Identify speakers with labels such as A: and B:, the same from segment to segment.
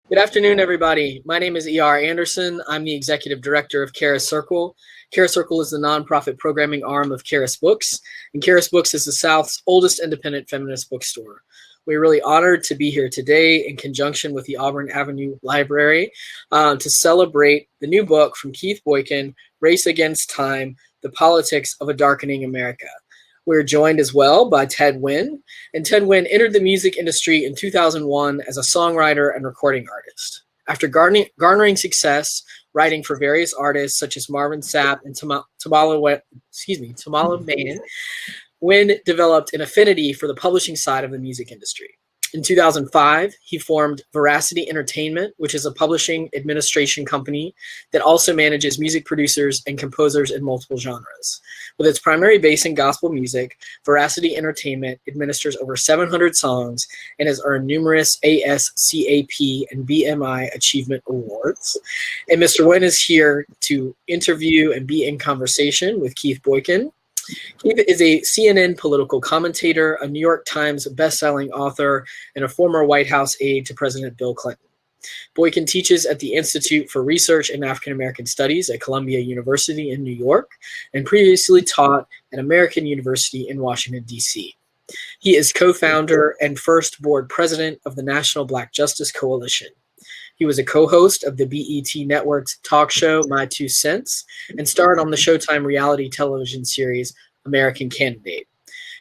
A: Good afternoon, everybody. My name is E.R. Anderson. I'm the executive director of Charis Circle. Charis Circle is the nonprofit programming arm of Charis Books, and Charis Books is the South's oldest independent feminist bookstore. We're really honored to be here today in conjunction with the Auburn Avenue Library to celebrate the new book from Keith Boykin, Race Against Time, The Politics of a Darkening America. We're joined as well by Ted Winn, and Ted Winn entered the music industry in 2001 as a songwriter and recording artist. After garnering success writing for various artists such as Marvin Sapp and Tamala Man, Winn developed an affinity for the publishing side of the music industry. In 2005, he formed Veracity Entertainment, which is a publishing administration company that also manages music producers and composers in multiple genres. With its primary base in gospel music, Veracity Entertainment administers over 700 songs and has earned numerous ASCAP and BMI Achievement Awards. And Mr. Wynn is here to interview and be in conversation with Keith Boykin. Keith is a CNN political commentator, a New York Times bestselling author, and a former White House aide to President Bill Clinton. Boykin teaches at the Institute for Research in African American Studies at Columbia University in New York and previously taught at American University in Washington, D.C. He is co-founder and first board president of the National Black Justice Coalition. He was a co-host of the BET Network's talk show My Two Cents and starred on the Showtime reality television series American Candidate.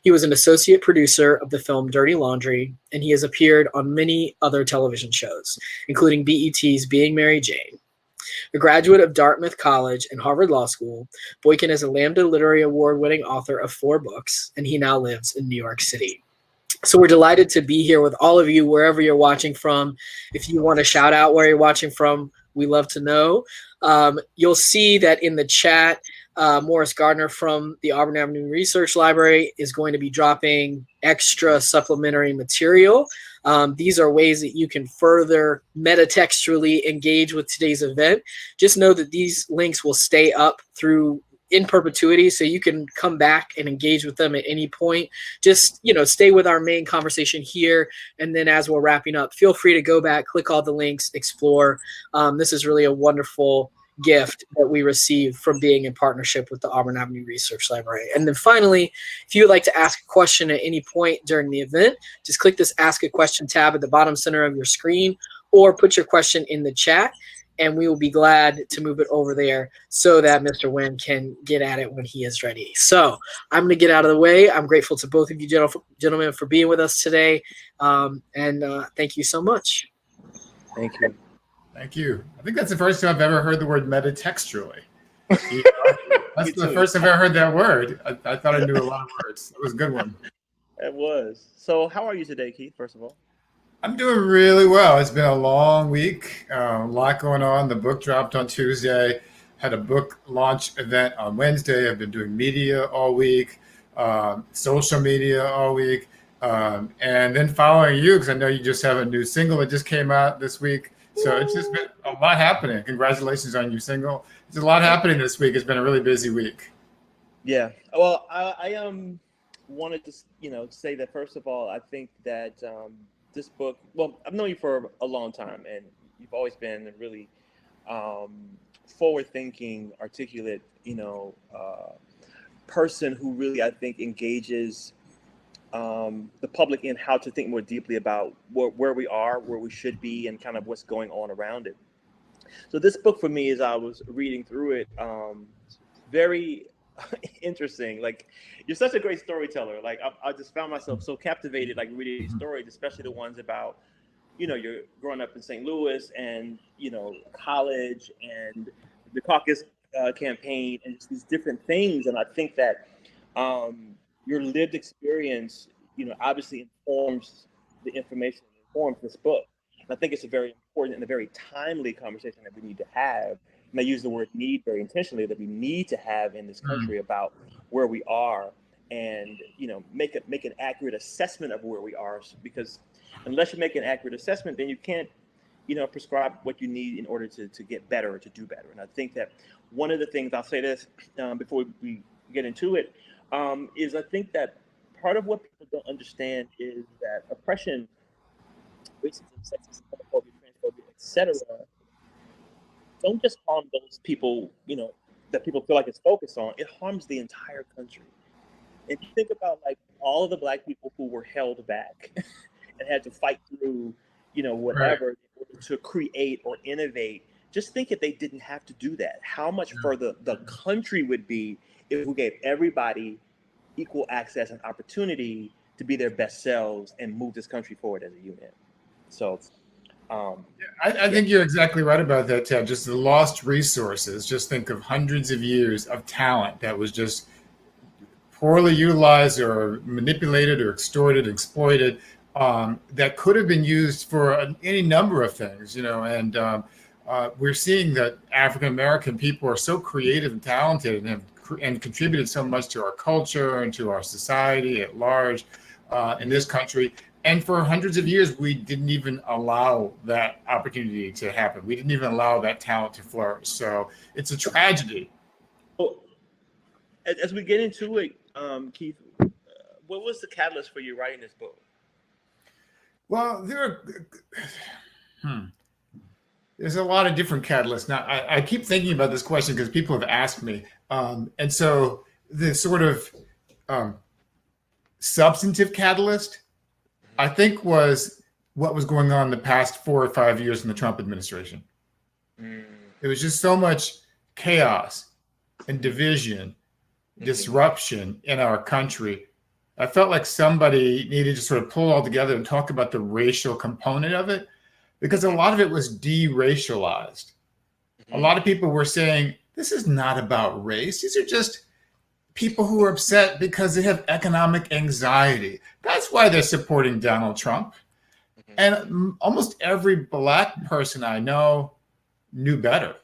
A: He was an associate producer of the film Dirty Laundry, and he has appeared on many other television shows, including BET's Being Mary Jane. A graduate of Dartmouth College and Harvard Law School, Boykin is a Lambda Literary Award-winning author of 4 books, and he now lives in New York City. So we're delighted to be here with all of you, wherever you're watching from. If you want to shout out where you're watching from, we love to know. You'll see that in the chat, Morris Gardner from the Auburn Avenue Research Library is going to be dropping extra supplementary material. These are ways that you can further metatextually engage with today's event. Just know that these links will stay up through in perpetuity, so you can come back and engage with them at any point. Just, stay with our main conversation here, and then as we're wrapping up, feel free to go back, click all the links, explore. This is really a wonderful gift that we receive from being in partnership with the Auburn Avenue Research Library. And then finally, if you would like to ask a question at any point during the event, just click this Ask a Question tab at the bottom center of your screen, or put your question in the chat, and we will be glad to move it over there so that Mr. Wynn can get at it when he is ready. So I'm going to get out of the way. I'm grateful to both of you gentlemen for being with us today, and thank you so much.
B: Thank you.
C: Thank you. I think that's the first time I've ever heard the word metatextually. That's the first time I've ever heard that word. I thought I knew a lot of words. It was a good one.
B: It was. So how are you today, Keith, first of all?
C: I'm doing really well. It's been a long week, a lot going on. The book dropped on Tuesday, had a book launch event on Wednesday. I've been doing media all week, social media all week, and then following you because I know you just have a new single that just came out this week. So it's just been a lot happening. Congratulations on your single. There's a lot happening this week. It's been a really busy week.
B: Yeah. Well, I wanted to say that first of all, I think that this book. Well, I've known you for a long time, and you've always been a really forward-thinking, articulate, person who really, I think, engages the public in how to think more deeply about where we are, where we should be, and kind of what's going on around it. So this book for me, as I was reading through it, very interesting. Like, you're such a great storyteller. Like, I just found myself so captivated, like reading these stories, especially the ones about, you're growing up in St. Louis and, college and the caucus campaign and just these different things. And I think that your lived experience, obviously informs the information, informs this book. And I think it's a very important and a very timely conversation that we need to have. And I use the word need very intentionally, that we need to have in this country about where we are and, make an accurate assessment of where we are. Because unless you make an accurate assessment, then you can't, prescribe what you need in order to get better or to do better. And I think that one of the things, I'll say this before we get into it, is I think that part of what people don't understand is that oppression, racism, sexism, homophobia, transphobia, etc., don't just harm those people, that people feel like it's focused on. It harms the entire country. If you think about like all of the Black people who were held back and had to fight through, whatever in order to create or innovate, just think if they didn't have to do that, how much further the country would be if we gave everybody equal access and opportunity to be their best selves and move this country forward as a unit. So
C: I think you're exactly right about that, Ted. Just the lost resources. Just think of hundreds of years of talent that was just poorly utilized or manipulated or extorted, exploited, that could have been used for any number of things, and we're seeing that African American people are so creative and talented and contributed so much to our culture and to our society at large in this country. And for hundreds of years, we didn't even allow that opportunity to happen. We didn't even allow that talent to flourish. So it's a tragedy.
B: Well, as we get into it, Keith, what was the catalyst for you writing this book?
C: Well, there's a lot of different catalysts. Now, I keep thinking about this question because people have asked me. And so the sort of substantive catalyst, I think, was what was going on the past 4 or 5 years in the Trump administration. There was just so much chaos and division, disruption in our country. I felt like somebody needed to sort of pull all together and talk about the racial component of it, because a lot of it was de-racialized. A lot of people were saying, this is not about race. These are just people who are upset because they have economic anxiety. That's why they're supporting Donald Trump. And almost every Black person I know knew better.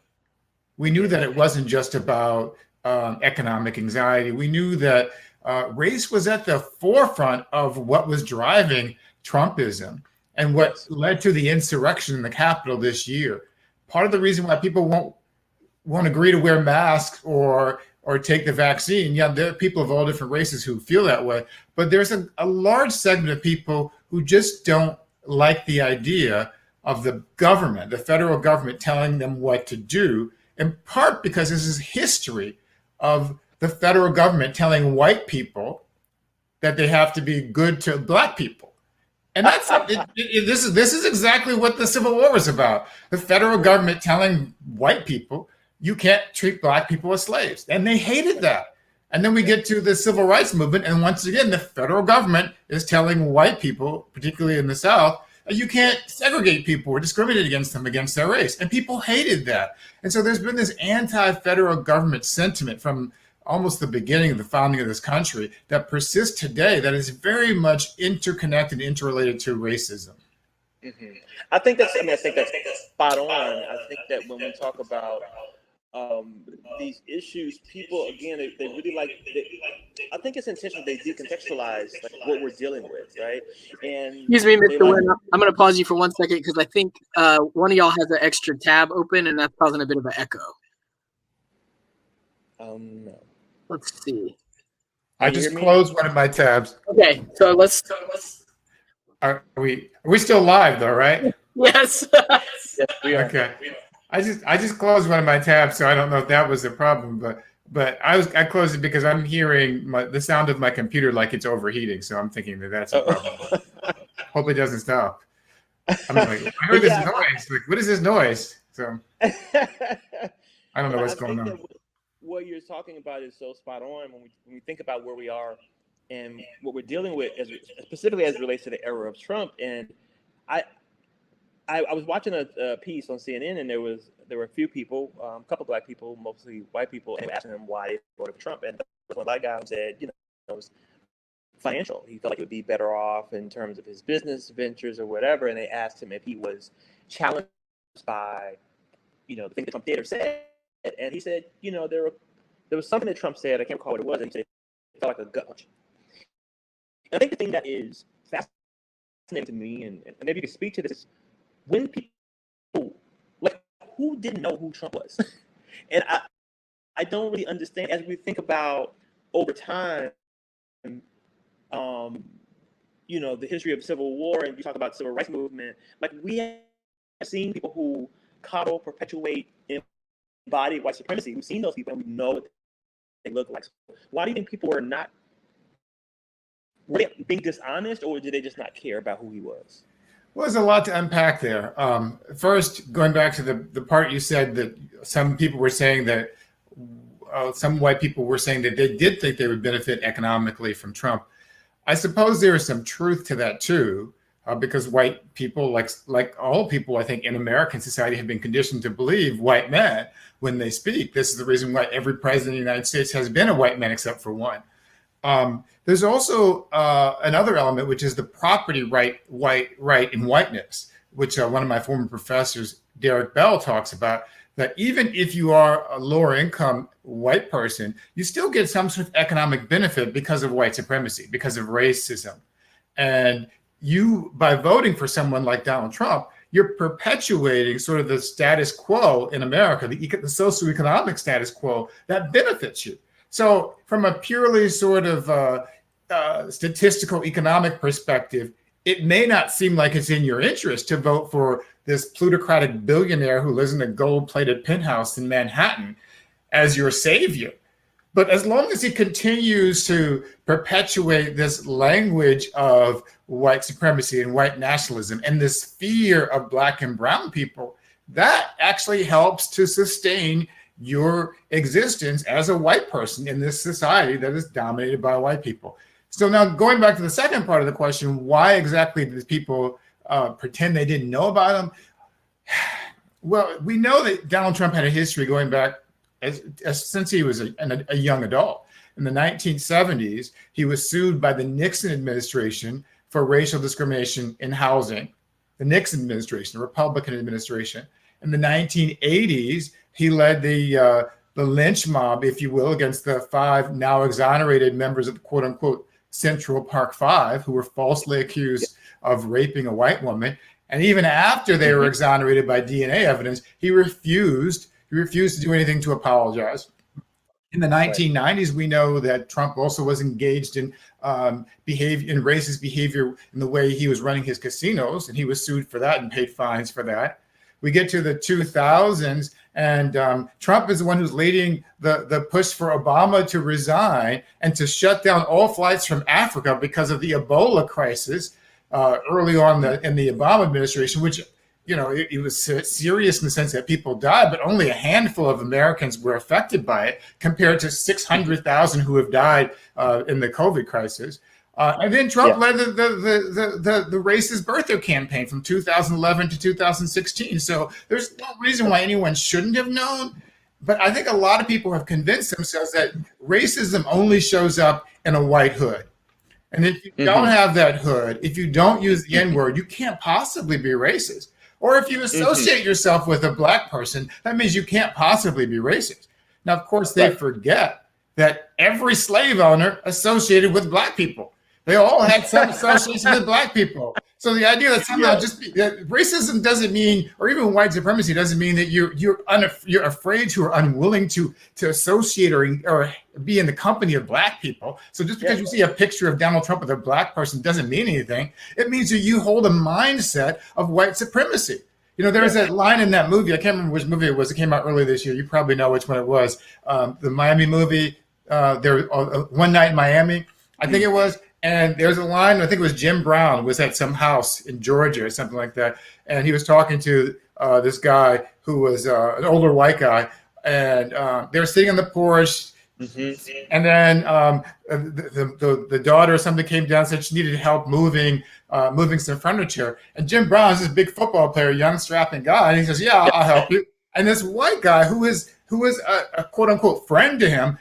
C: We knew that it wasn't just about economic anxiety. We knew that race was at the forefront of what was driving Trumpism and what led to the insurrection in the Capitol this year. Part of the reason why people won't agree to wear masks or take the vaccine. Yeah, there are people of all different races who feel that way, but there's a large segment of people who just don't like the idea of the government, the federal government, telling them what to do, in part because this is history of the federal government telling white people that they have to be good to Black people. And that's this is exactly what the Civil War was about. The federal government telling white people, you can't treat Black people as slaves. And they hated that. And then we get to the civil rights movement. And once again, the federal government is telling white people, particularly in the South, you can't segregate people or discriminate against them against their race. And people hated that. And so there's been this anti-federal government sentiment from almost the beginning of the founding of this country that persists today, that is very much interconnected, interrelated to racism.
B: I think that's spot on. I think that when we talk about these issues, people, again, they really I think it's intentional. They decontextualize what we're dealing with, right? And
A: excuse me, Mr. Winn, I'm going to pause you for 1 second because I think one of y'all has an extra tab open and that's causing a bit of an echo.
B: No.
A: Let's see.
C: I just closed one of my tabs.
A: Okay, so let's.
C: Are we still live though, right?
A: Yes.
B: Yes, we are.
C: Okay. I just closed one of my tabs, so I don't know if that was the problem, but I closed it because I'm hearing the sound of my computer like it's overheating, so I'm thinking that's a problem. Hope it doesn't stop. I'm like, I heard this noise. Like, what is this noise? So I don't know what's going on.
B: What you're talking about is so spot on when we think about where we are and what we're dealing with, specifically as it relates to the era of Trump. And I was watching a piece on CNN, and there were a few people, a couple of Black people, mostly white people, and asking them why they voted for Trump. And one Black guy said, it was financial. He felt like it would be better off in terms of his business ventures or whatever. And they asked him if he was challenged by, the things that Trump did or said. And he said, there was something that Trump said, I can't recall what it was, and he said it felt like a gut punch. And I think the thing that is fascinating to me, and maybe you can speak to this, when people, who didn't know who Trump was? And I don't really understand, as we think about over time, the history of Civil War, and you talk about civil rights movement, we seen people who coddle, perpetuate, embody white supremacy. We've seen those people, and we know what they look like. So why do you think people were they being dishonest, or did they just not care about who he was?
C: Well, there's a lot to unpack there. First, going back to the part you said that some people were saying that some white people were saying that they did think they would benefit economically from Trump. I suppose there is some truth to that too, because white people, like all people, I think, in American society, have been conditioned to believe white men when they speak. This is the reason why every president of the United States has been a white man except for one. There's also another element, which is the property right in whiteness, which one of my former professors, Derek Bell, talks about, that even if you are a lower income white person, you still get some sort of economic benefit because of white supremacy, because of racism. And you, by voting for someone like Donald Trump, you're perpetuating sort of the status quo in America, the socioeconomic status quo that benefits you. So from a purely sort of statistical economic perspective, it may not seem like it's in your interest to vote for this plutocratic billionaire who lives in a gold-plated penthouse in Manhattan as your savior. But as long as he continues to perpetuate this language of white supremacy and white nationalism and this fear of Black and brown people, that actually helps to sustain your existence as a white person in this society that is dominated by white people. So now going back to the second part of the question, why exactly did people pretend they didn't know about him? Well, we know that Donald Trump had a history going back since he was a young adult. In the 1970s, he was sued by the Nixon administration for racial discrimination in housing. The Nixon administration, the Republican administration. In the 1980s, he led the lynch mob, if you will, against the 5 now exonerated members of the quote unquote Central Park 5 who were falsely accused of raping a white woman. And even after they were exonerated by DNA evidence, he refused to do anything to apologize. In the 1990s, we know that Trump also was engaged in racist behavior in the way he was running his casinos, and he was sued for that and paid fines for that. We get to the 2000s, and Trump is the one who's leading the push for Obama to resign and to shut down all flights from Africa because of the Ebola crisis early on in the Obama administration, which, you know, it was serious in the sense that people died, but only a handful of Americans were affected by it compared to 600,000 who have died in the COVID crisis. And then Trump led the racist birther campaign from 2011 to 2016. So there's no reason why anyone shouldn't have known. But I think a lot of people have convinced themselves that racism only shows up in a white hood. And if you don't have that hood, if you don't use the N-word, you can't possibly be racist. Or if you associate yourself with a Black person, that means you can't possibly be racist. Now, of course, they forget that every slave owner associated with Black people. They all had some association with Black people. So the idea that somehow that racism doesn't mean, or even white supremacy doesn't mean that you're afraid to or unwilling to associate or be in the company of Black people. So just because you see a picture of Donald Trump with a Black person doesn't mean anything. It means that you hold a mindset of white supremacy. You know, there was that line in that movie. I can't remember which movie it was. It came out earlier this year. You probably know which one it was. The Miami movie. One Night in Miami, I think it was. And there's a line, I think it was Jim Brown was at some house in Georgia or something like that. And he was talking to this guy who was an older white guy. And they were sitting on the porch. And then the daughter or something came down and said she needed help moving some furniture. And Jim Brown is this big football player, young strapping guy. And he says, yeah, I'll help you. And this white guy who is a quote unquote friend to him,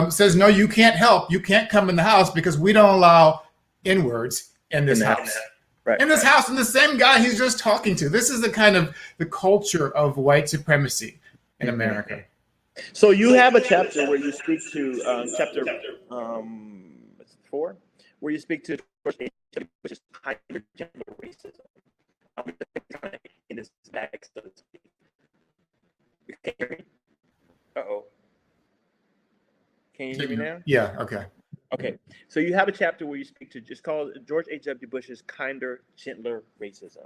C: says, no, you can't help. You can't come in the house because we don't allow N-words in this house. In this house, and the same guy he's just talking to. This is the kind of the culture of white supremacy in America.
B: So you have a chapter where you speak to chapter 4, where you speak to which is hypergender racism. In this bag, so to speak. Can you hear me? Uh-oh. Can you hear me now?
C: Yeah, okay.
B: Okay. So So you have a chapter where you speak to, just called George H.W. Bush's Kinder, Gentler Racism.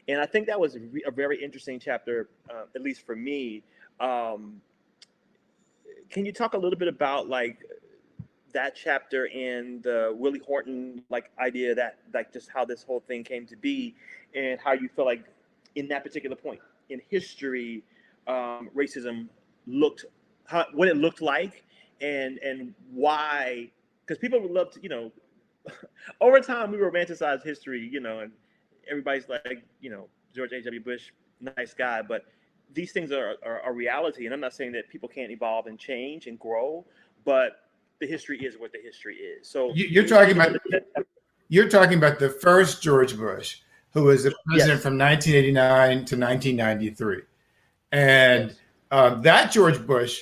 B: And I think that was a very interesting chapter, at least for me. Can you talk a little bit about like that chapter and the Willie Horton like idea, that like just how this whole thing came to be, and how you feel like in that particular point in history, racism looked, what it looked like, and why? Because people would love to, over time we romanticize history, and everybody's like, George H.W. Bush, nice guy, but these things are a reality. And I'm not saying that people can't evolve and change and grow, but the history is what the history is. So
C: you're talking about the first George Bush, who was the president from 1989 to 1993. And that George Bush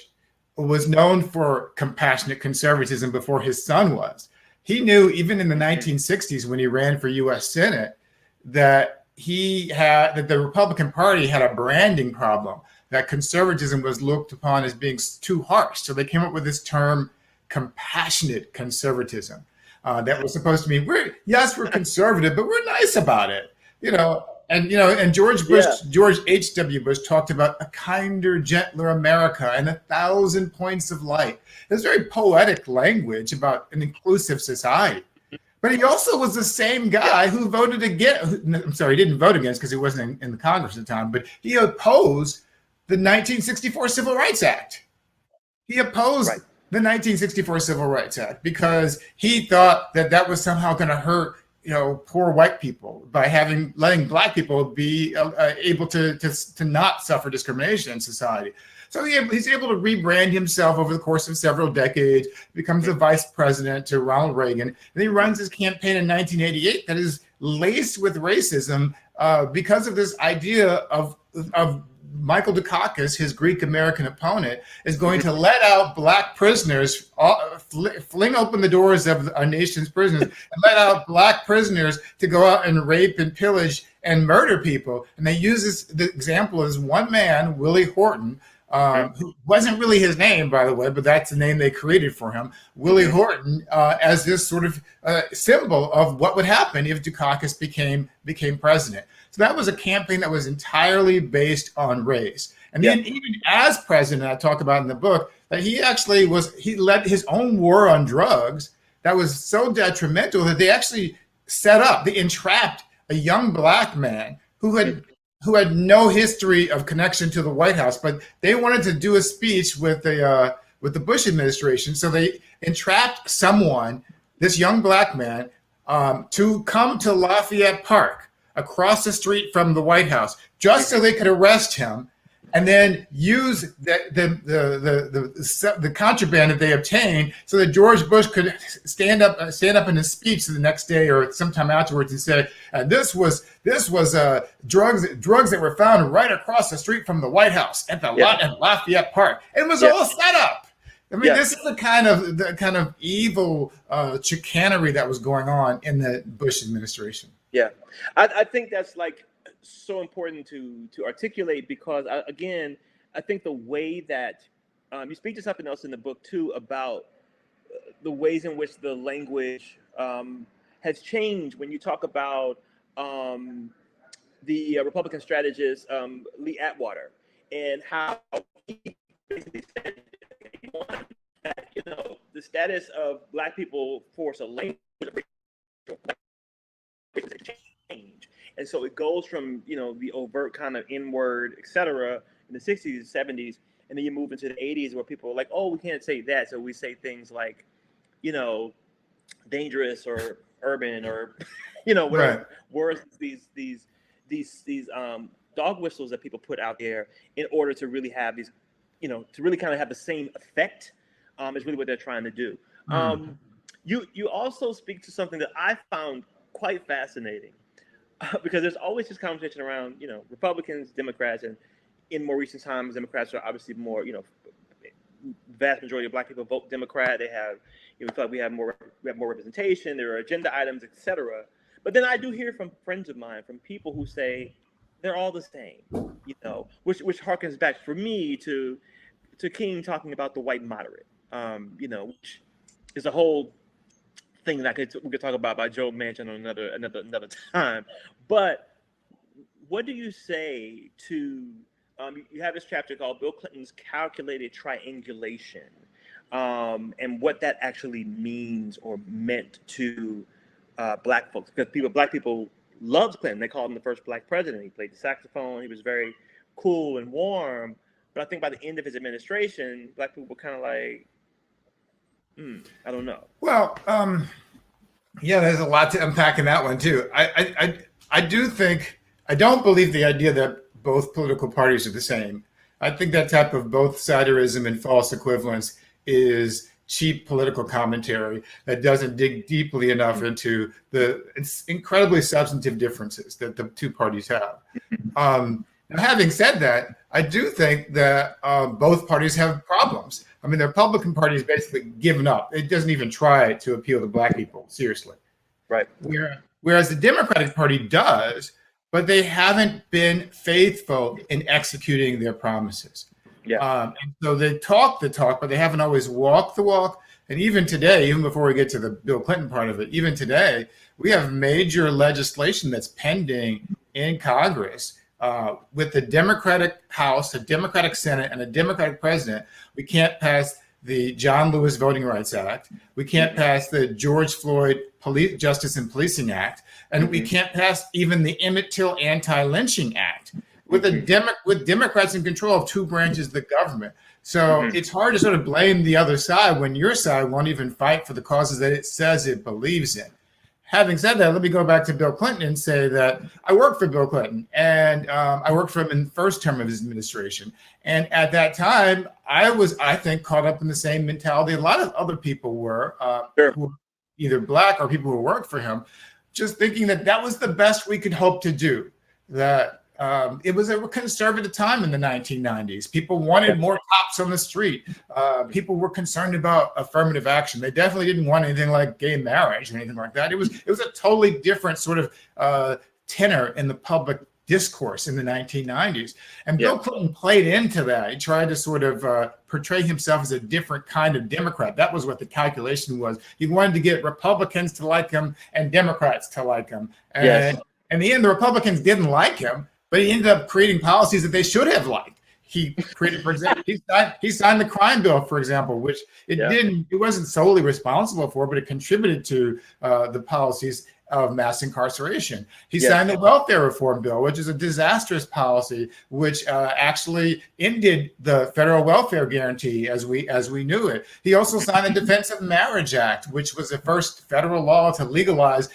C: was known for compassionate conservatism before his son was. He knew even in the 1960s when he ran for U.S. Senate that the Republican Party had a branding problem, that conservatism was looked upon as being too harsh. So they came up with this term, compassionate conservatism, that was supposed to mean we're conservative, but we're nice about it, And George H.W. Bush talked about a kinder, gentler America and 1,000 points of light. It's very poetic language about an inclusive society. But he also was the same guy who voted against. I'm sorry, he didn't vote against because he wasn't in the Congress at the time, but he opposed the 1964 Civil Rights Act. He opposed the 1964 Civil Rights Act because he thought that was somehow going to hurt, poor white people by letting black people be able to not suffer discrimination in society. So he's able to rebrand himself over the course of several decades, becomes a vice president to Ronald Reagan, and he runs his campaign in 1988 that is laced with racism because of this idea of Michael Dukakis, his Greek-American opponent, is going to let out black prisoners, fling open the doors of our nation's prisons, and let out black prisoners to go out and rape and pillage and murder people. And they use the example of this one man, Willie Horton, who wasn't really his name, by the way, but that's the name they created for him, Willie Horton, as this sort of symbol of what would happen if Dukakis became president. So that was a campaign that was entirely based on race. And then even as president, I talk about in the book, that he led his own war on drugs that was so detrimental that they entrapped a young black man who had no history of connection to the White House, but they wanted to do a speech with the Bush administration. So they entrapped this young black man, to come to Lafayette Park across the street from the White House, just so they could arrest him and then use the contraband that they obtained so that George Bush could stand up in his speech the next day or sometime afterwards and say, this was drugs that were found right across the street from the White House at Lafayette Park. It was all set up. I mean, this is the kind of evil chicanery that was going on in the Bush administration. Yeah,
B: I think that's like so important to articulate because I think the way that you speak to something else in the book too about the ways in which the language has changed when you talk about the Republican strategist Lee Atwater and how he basically said that the status of black people force a language change. And so it goes from, the overt kind of N-word, et cetera, in the 60s and 70s, and then you move into the 80s where people are like, oh, we can't say that. So we say things like, dangerous or urban or, whatever words, these dog whistles that people put out there in order to really have these, to really kind of have the same effect is really what they're trying to do. You also speak to something that I found quite fascinating because there's always this conversation around, Republicans, Democrats, and in more recent times, Democrats are obviously more, vast majority of black people vote Democrat. They have, we feel like we have more representation. There are agenda items, etc. But then I do hear from friends of mine, from people who say they're all the same, which harkens back for me to King talking about the white moderate, which is a whole thing that we could talk about by Joe Manchin on another time. But what do you say to you have this chapter called Bill Clinton's Calculated Triangulation, and what that actually means or meant to black folks, because black people loved Clinton. They called him the first black president. He played the saxophone. He was very cool and warm. But I think by the end of his administration, black people were kind of like, I don't know.
C: Well, yeah, there's a lot to unpack in that one too. I do think, I don't believe the idea that both political parties are the same. I think that type of both siderism and false equivalence is cheap political commentary that doesn't dig deeply enough into the incredibly substantive differences that the two parties have. Now, having said that, I do think that both parties have problems. I mean, the Republican Party has basically given up. It doesn't even try to appeal to black people, seriously.
B: Right.
C: Whereas the Democratic Party does, but they haven't been faithful in executing their promises.
B: Yeah.
C: And so they talk the talk, but they haven't always walked the walk. And even today, even before we get to the Bill Clinton part of it, even today, we have major legislation that's pending in Congress with the Democratic House, a Democratic Senate, and a Democratic president. We can't pass the John Lewis Voting Rights Act. We can't pass the George Floyd Justice and Policing Act. And we can't pass even the Emmett Till Anti-Lynching Act with with Democrats in control of two branches of the government. So it's hard to sort of blame the other side when your side won't even fight for the causes that it says it believes in. Having said that, let me go back to Bill Clinton and say that I worked for Bill Clinton, and I worked for him in the first term of his administration. And at that time, I was, I think, caught up in the same mentality a lot of other people were, who were either black or people who worked for him, just thinking that that was the best we could hope to do. That it was a conservative time in the 1990s. People wanted more cops on the street. People were concerned about affirmative action. They definitely didn't want anything like gay marriage or anything like that. It was a totally different sort of tenor in the public discourse in the 1990s. And Bill Clinton played into that. He tried to sort of portray himself as a different kind of Democrat. That was what the calculation was. He wanted to get Republicans to like him and Democrats to like him. And in the end, the Republicans didn't like him, but he ended up creating policies that they should have liked. He created, for example, he signed the crime bill, for example, which it wasn't solely responsible for, but it contributed to the policies of mass incarceration. He signed the welfare reform bill, which is a disastrous policy, which actually ended the federal welfare guarantee as we knew it. He also signed the Defense of Marriage Act, which was the first federal law to legalize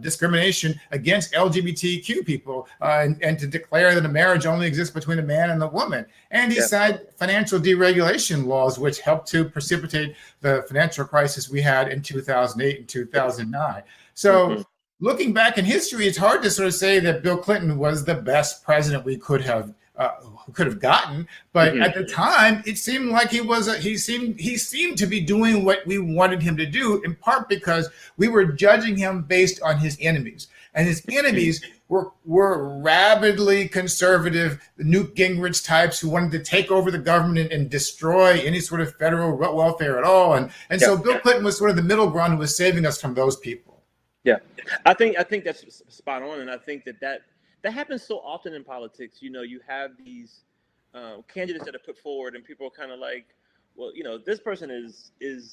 C: discrimination against LGBTQ people and to declare that a marriage only exists between a man and a woman. And he signed financial deregulation laws, which helped to precipitate the financial crisis we had in 2008 and 2009. So looking back in history, it's hard to sort of say that Bill Clinton was the best president we could have gotten. But at the time, it seemed like he seemed to be doing what we wanted him to do, in part because we were judging him based on his enemies. And his enemies were rabidly conservative, Newt Gingrich types who wanted to take over the government and destroy any sort of federal welfare at all. And so Bill Clinton was sort of the middle ground who was saving us from those people.
B: Yeah, I think that's spot on, and I think that happens so often in politics. You know, you have these candidates that are put forward, and people are kind of like, well, you know, this person is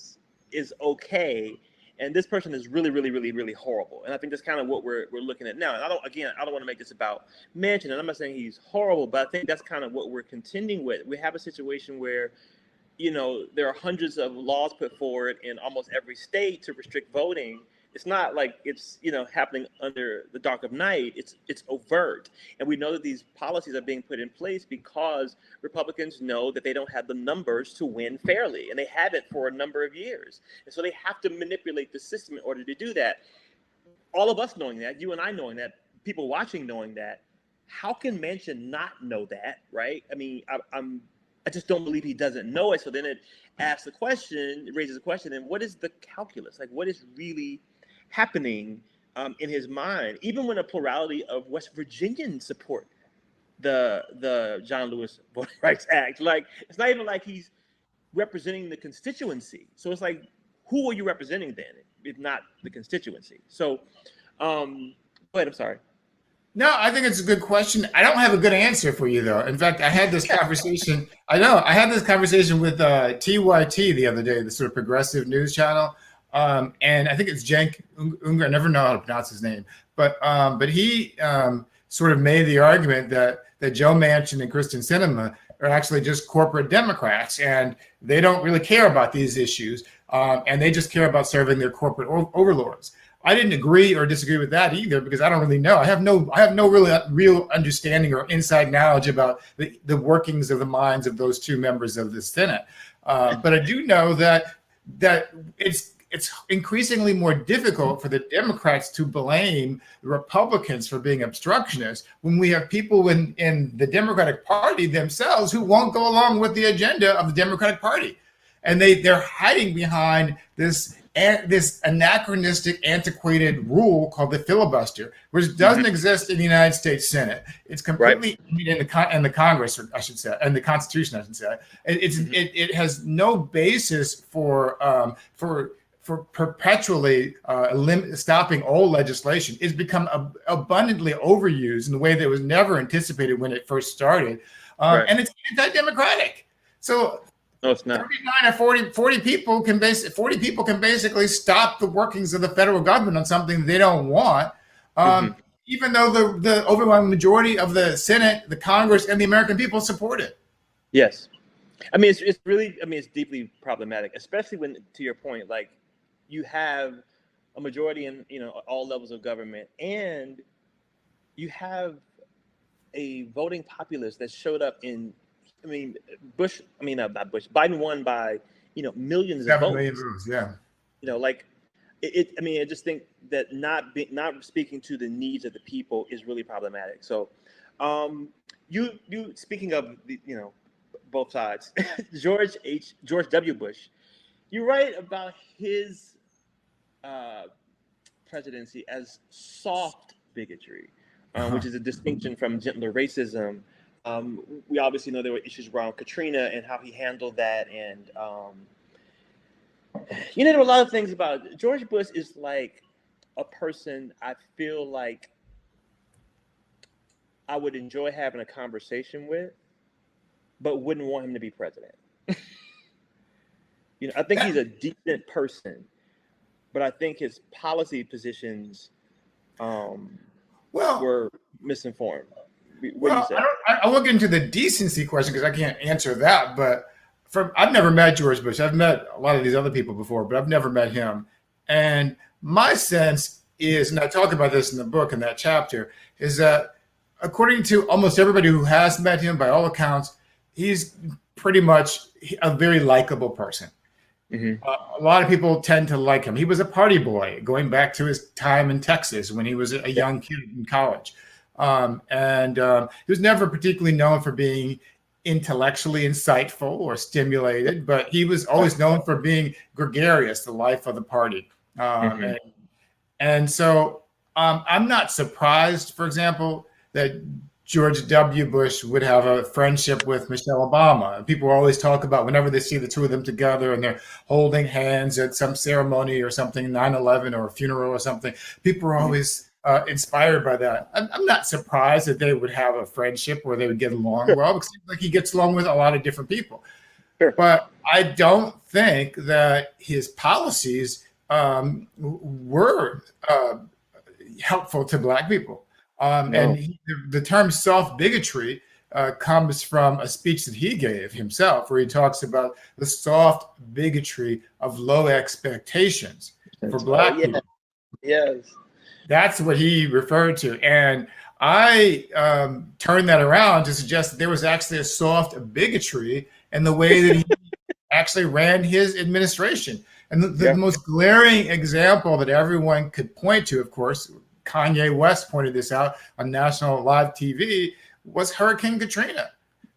B: okay, and this person is really, really, really, really horrible. And I think that's kind of what we're looking at now. And I don't want to make this about Manchin, and I'm not saying he's horrible, but I think that's kind of what we're contending with. We have a situation where, you know, there are hundreds of laws put forward in almost every state to restrict voting. It's not like it's, you know, happening under the dark of night. It's overt. And we know that these policies are being put in place because Republicans know that they don't have the numbers to win fairly. And they haven't for a number of years. And so they have to manipulate the system in order to do that. All of us knowing that, you and I knowing that, people watching knowing that, how can Manchin not know that, right? I mean, I just don't believe he doesn't know it. So then it raises the question, and what is the calculus? Like, what is really happening in his mind, even when a plurality of West Virginians support the John Lewis Voting Rights Act? Like, it's not even like he's representing the constituency. So it's like, who are you representing then? if not the constituency. So, go ahead. I'm sorry.
C: No, I think it's a good question. I don't have a good answer for you, though. In fact, I had this conversation. I had this conversation with TYT the other day, the sort of progressive news channel, and I think it's Cenk Unger. I never know how to pronounce his name, but he sort of made the argument that Joe Manchin and Kristen Sinema are actually just corporate Democrats, and they don't really care about these issues, and they just care about serving their corporate overlords. I didn't agree or disagree with that either, because I don't really know. I have no really real understanding or inside knowledge about the workings of the minds of those two members of the Senate. But I do know that it's increasingly more difficult for the Democrats to blame the Republicans for being obstructionists when we have people in the Democratic Party themselves who won't go along with the agenda of the Democratic Party. And they're hiding behind this anachronistic, antiquated rule called the filibuster, which doesn't exist in the United States Senate. It's completely in the Congress, or I should say, and the Constitution, I should say. It has no basis for perpetually stopping all legislation. It's become abundantly overused in a way that was never anticipated when it first started, and it's anti-democratic. So.
B: No, it's not.
C: 39 or 40 people can basically stop the workings of the federal government on something they don't want, even though the overwhelming majority of the Senate, the Congress, and the American people support it.
B: Yes, I mean it's really, it's deeply problematic, especially when, to your point, like you have a majority in all levels of government, and you have a voting populace that showed up in. Not Bush. Biden won by, millions of votes. 7 million votes, yeah. I just think that not speaking to the needs of the people is really problematic. So, you speaking of both sides, George W. Bush, you write about his presidency as soft bigotry, which is a distinction from gentler racism. We obviously know there were issues around Katrina and how he handled that, and there were a lot of things about it. George Bush is like a person I feel like I would enjoy having a conversation with, but wouldn't want him to be president. I think he's a decent person, but I think his policy positions were misinformed. What do you say?
C: I won't get into the decency question because I can't answer that. But I've never met George Bush. I've met a lot of these other people before, but I've never met him. And my sense is, and I talk about this in the book in that chapter, is that according to almost everybody who has met him, by all accounts, he's pretty much a very likable person. Mm-hmm. A lot of people tend to like him. He was a party boy going back to his time in Texas when he was a young kid in college. And he was never particularly known for being intellectually insightful or stimulated, but he was always known for being gregarious, the life of the party. And so I'm not surprised, for example, that George W. Bush would have a friendship with Michelle Obama. People always talk about whenever they see the two of them together and they're holding hands at some ceremony or something, 9/11 or a funeral or something. People are always inspired by that. I'm not surprised that they would have a friendship where they would get along well, because it seems like he gets along with a lot of different people. Sure. But I don't think that his policies were helpful to Black people. No. And the term soft bigotry comes from a speech that he gave himself, where he talks about the soft bigotry of low expectations for Black people.
B: Yes.
C: That's what he referred to. And I turned that around to suggest that there was actually a soft bigotry in the way that he actually ran his administration. And the most glaring example that everyone could point to, of course, Kanye West pointed this out on national live TV, was Hurricane Katrina.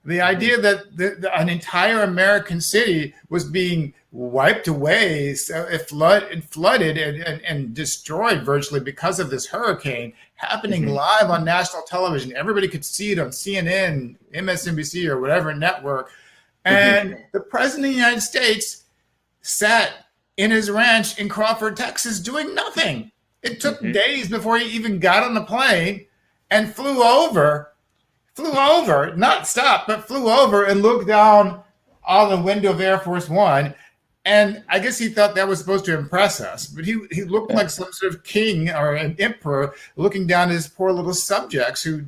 C: The idea that an entire American city was being wiped away, flooded and destroyed virtually because of this hurricane happening live on national television. Everybody could see it on CNN, MSNBC, or whatever network. And the president of the United States sat in his ranch in Crawford, Texas, doing nothing. It took days before he even got on the plane and flew over, not stopped, but flew over and looked down on the window of Air Force One. And I guess he thought that was supposed to impress us, but he looked like some sort of king or an emperor looking down at his poor little subjects who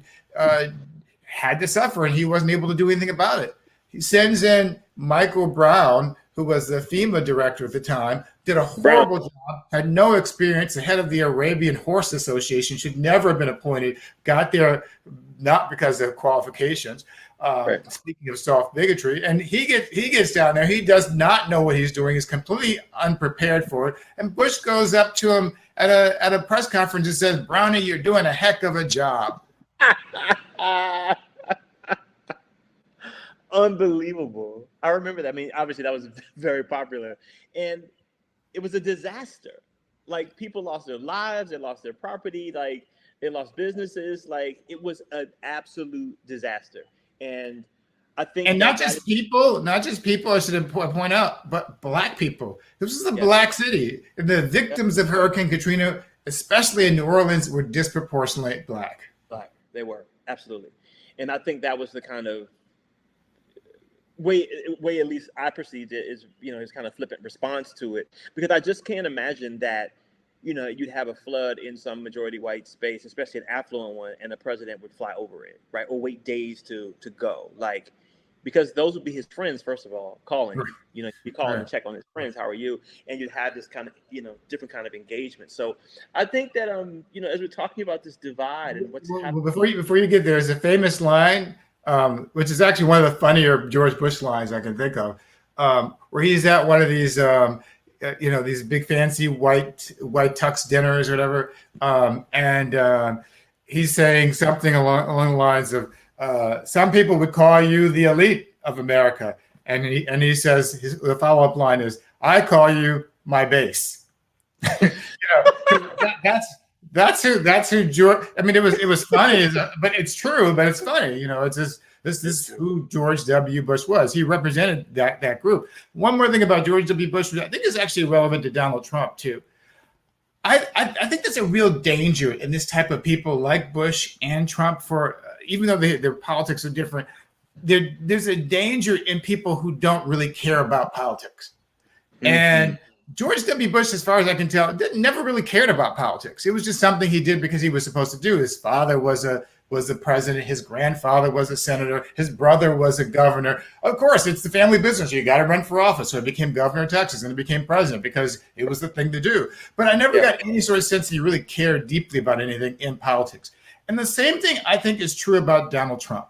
C: had to suffer, and he wasn't able to do anything about it. He sends in Michael Brown, who was the FEMA director at the time, did a horrible job, had no experience, the head of the Arabian Horse Association, should never have been appointed, got there not because of qualifications. Speaking of soft bigotry, and he gets down there. He does not know what he's doing. He's completely unprepared for it. And Bush goes up to him at a press conference and says, "Brownie, you're doing a heck of a job."
B: Unbelievable. I remember that. I mean, obviously that was very popular, and it was a disaster. Like, people lost their lives, they lost their property, like they lost businesses. Like, it was an absolute disaster. And I think,
C: and not just people, I should point out, but Black people. This was a Black city. The victims of Hurricane Katrina, especially in New Orleans, were disproportionately Black.
B: They were, absolutely. And I think that was the kind of way at least I perceived it, is, his kind of flippant response to it, because I just can't imagine that, you'd have a flood in some majority white space, especially an affluent one, and the president would fly over it, right? Or wait days to go, like, because those would be his friends, first of all, calling.
C: Right.
B: You call him and check on his friends, how are you? And you'd have this kind of, different kind of engagement. So I think that, as we're talking about this divide and what's happening.
C: Before you get there, there's a famous line, which is actually one of the funnier George Bush lines I can think of, where he's at one of these, these big fancy white tux dinners or whatever, and he's saying something along the lines of, some people would call you the elite of America, and he says the follow-up line is, "I call you my base." That's who George. I mean, it was funny, but it's true. But it's funny, it's just. This is who George W. Bush was. He represented that group. One more thing about George W. Bush, which I think is actually relevant to Donald Trump too. I think there's a real danger in this type of people like Bush and Trump, for even though their politics are different, there's a danger in people who don't really care about politics. Mm-hmm. And George W. Bush, as far as I can tell, never really cared about politics. It was just something he did because he was supposed to do. His father was the president. His grandfather was a senator. His brother was a governor. Of course, it's the family business. You got to run for office. So he became governor of Texas and he became president because it was the thing to do. But I never got any sort of sense that he really cared deeply about anything in politics. And the same thing I think is true about Donald Trump.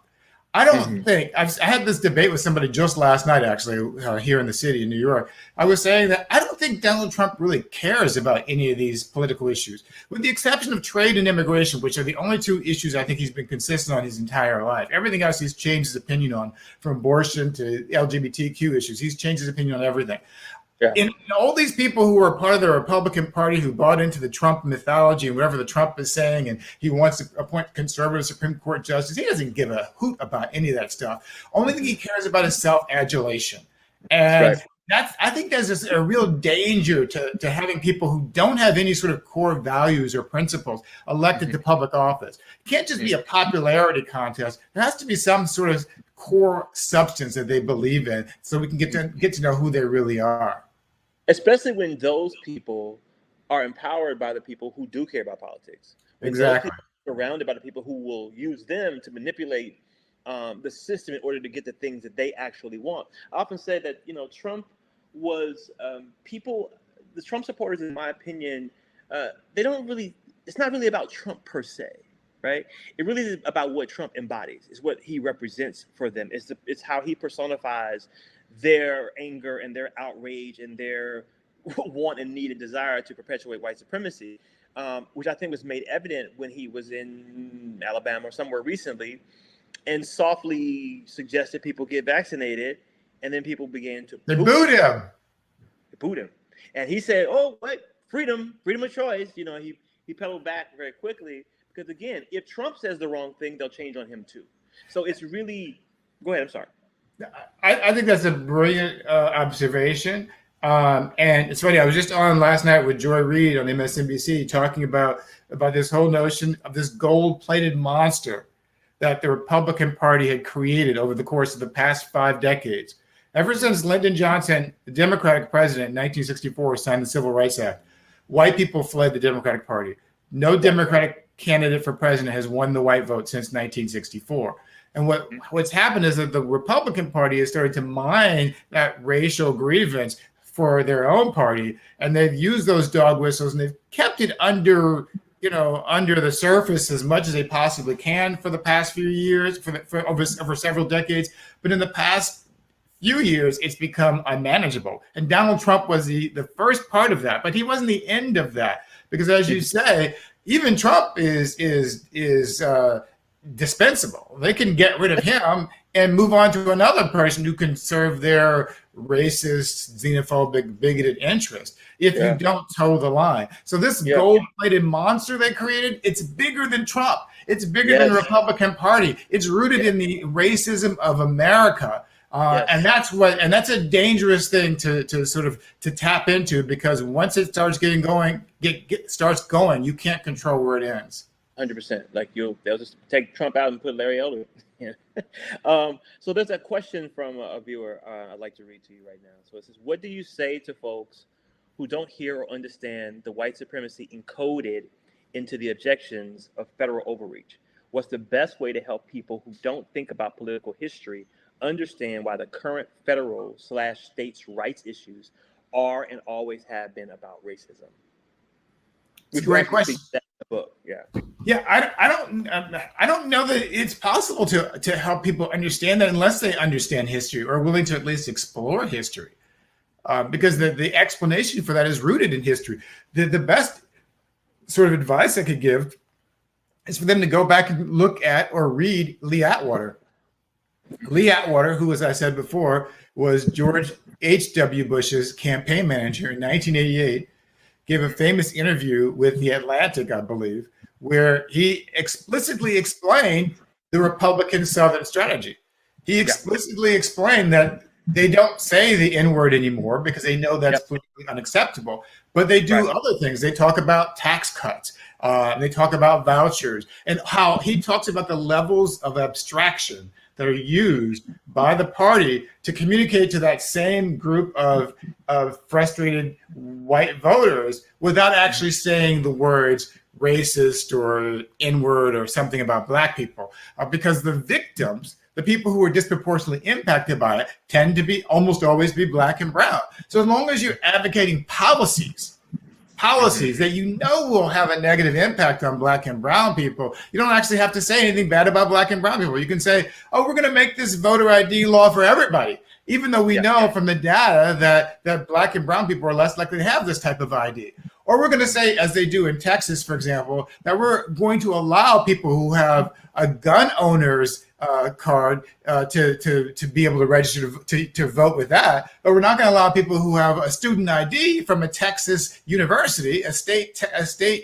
C: I don't think, I had this debate with somebody just last night, actually, here in the city in New York. I was saying that I don't think Donald Trump really cares about any of these political issues, with the exception of trade and immigration, which are the only two issues I think he's been consistent on his entire life. Everything else he's changed his opinion on, from abortion to LGBTQ issues. He's changed his opinion on everything. Yeah. In all these people who are part of the Republican Party, who bought into the Trump mythology and whatever the Trump is saying, and he wants to appoint conservative Supreme Court justice, he doesn't give a hoot about any of that stuff. Only thing he cares about is self-adulation. And I think there's a real danger to having people who don't have any sort of core values or principles elected to public office. It can't just be a popularity contest. There has to be some sort of core substance that they believe in, so we can get to know who they really are.
B: Especially when those people are empowered by the people who do care about politics. When
C: exactly.
B: Those people are surrounded by the people who will use them to manipulate the system in order to get the things that they actually want. I often say that, Trump was the Trump supporters, in my opinion, it's not really about Trump per se, right? It really is about what Trump embodies. It's what he represents for them. It's how he personifies their anger and their outrage and their want and need and desire to perpetuate white supremacy, which I think was made evident when he was in Alabama or somewhere recently and softly suggested people get vaccinated, and then people began to
C: boot him.
B: They booed him. And he said, "Oh, what? Freedom of choice." He pedaled back very quickly because, again, if Trump says the wrong thing, they'll change on him too. So it's really, go ahead, I'm sorry.
C: I think that's a brilliant observation. And it's funny, I was just on last night with Joy Reid on MSNBC talking about this whole notion of this gold-plated monster that the Republican Party had created over the course of the past 5 decades. Ever since Lyndon Johnson, the Democratic president in 1964, signed the Civil Rights Act, white people fled the Democratic Party. No Democratic candidate for president has won the white vote since 1964. And what's happened is that the Republican Party has started to mine that racial grievance for their own party, and they've used those dog whistles and they've kept it under the surface as much as they possibly can for the past few years, for over several decades. But in the past few years, it's become unmanageable. And Donald Trump was the first part of that, but he wasn't the end of that, because as you say, even Trump is dispensable. They can get rid of him and move on to another person who can serve their racist, xenophobic, bigoted interest if you don't toe the line. So this gold-plated monster they created, it's bigger than Trump. It's bigger than the Republican Party. It's rooted in the racism of America. And that's a dangerous thing to sort of tap into, because once it starts getting going, starts going, you can't control where it ends.
B: 100%. Like they'll just take Trump out and put Larry Elder. So there's a question from a viewer I'd like to read to you right now. So it says, what do you say to folks who don't hear or understand the white supremacy encoded into the objections of federal overreach? What's the best way to help people who don't think about political history understand why the current federal/states' rights issues are and always have been about racism?
C: It's a great question.
B: Book.
C: I don't know that it's possible to help people understand that unless they understand history or are willing to at least explore history, because the explanation for that is rooted in history. The best sort of advice I could give is for them to go back and look at or read Lee Atwater. Lee Atwater, who, as I said before, was George H.W. Bush's campaign manager in 1988, gave a famous interview with The Atlantic, I believe, where he explicitly explained the Republican Southern strategy. He explicitly explained that they don't say the N-word anymore because they know that's politically unacceptable, but they do other things. They talk about tax cuts. They talk about vouchers, and how he talks about the levels of abstraction that are used by the party to communicate to that same group of frustrated white voters without actually saying the words racist or N-word or something about black people, because the victims, the people who are disproportionately impacted by it, tend to almost always be black and brown. So as long as you're advocating policies that you know will have a negative impact on black and brown people, you don't actually have to say anything bad about black and brown people. You can say, oh, we're going to make this voter ID law for everybody, even though we know from the data that black and brown people are less likely to have this type of ID. Or we're going to say, as they do in Texas, for example, that we're going to allow people who have a gun owner's card to be able to register to vote with that, but we're not going to allow people who have a student ID from a Texas university, a state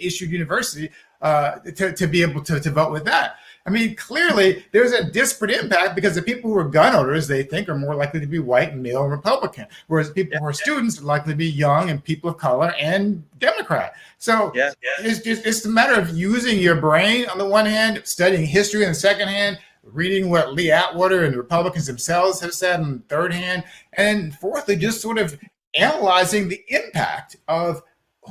C: issued university, to be able to vote with that. I mean, clearly there's a disparate impact because the people who are gun owners, they think, are more likely to be white, male, and Republican, whereas people who are students are likely to be young and people of color and Democrat. So it's a matter of using your brain on the one hand, studying history on the second hand, reading what Lee Atwater and the Republicans themselves have said on the third hand, and fourthly, just sort of analyzing the impact of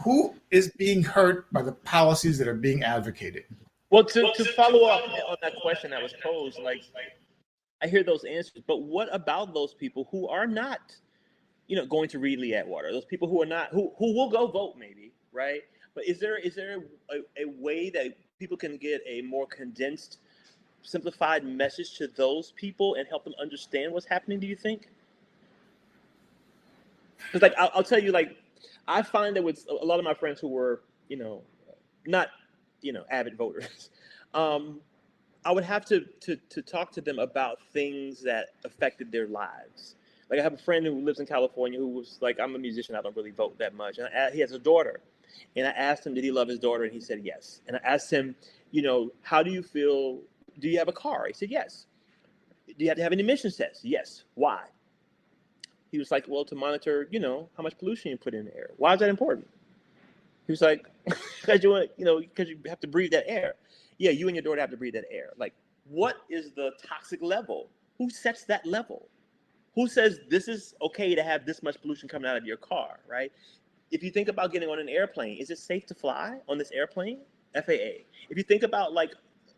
C: who is being hurt by the policies that are being advocated.
B: Well, to follow up on that question that was posed, like, I hear those answers, but what about those people who are not, going to read Lee Atwater? Those people who are not, who will go vote maybe, right? But is there a way that people can get a more condensed, simplified message to those people and help them understand what's happening, do you think? Because, like, I'll tell you, like, I find that with a lot of my friends who were, not, avid voters, I would have to talk to them about things that affected their lives. Like, I have a friend who lives in California who was like, I'm a musician, I don't really vote that much. And he has a daughter. And I asked him, did he love his daughter? And he said, yes. And I asked him, how do you feel? Do you have a car? He said, yes. Do you have to have an emissions test? Yes. Why? He was like, well, to monitor, how much pollution you put in the air. Why is that important? He was like, because you have to breathe that air. Yeah, you and your daughter have to breathe that air. Like, what is the toxic level? Who sets that level? Who says this is okay to have this much pollution coming out of your car, right? If you think about getting on an airplane, is it safe to fly on this airplane? FAA. If you think about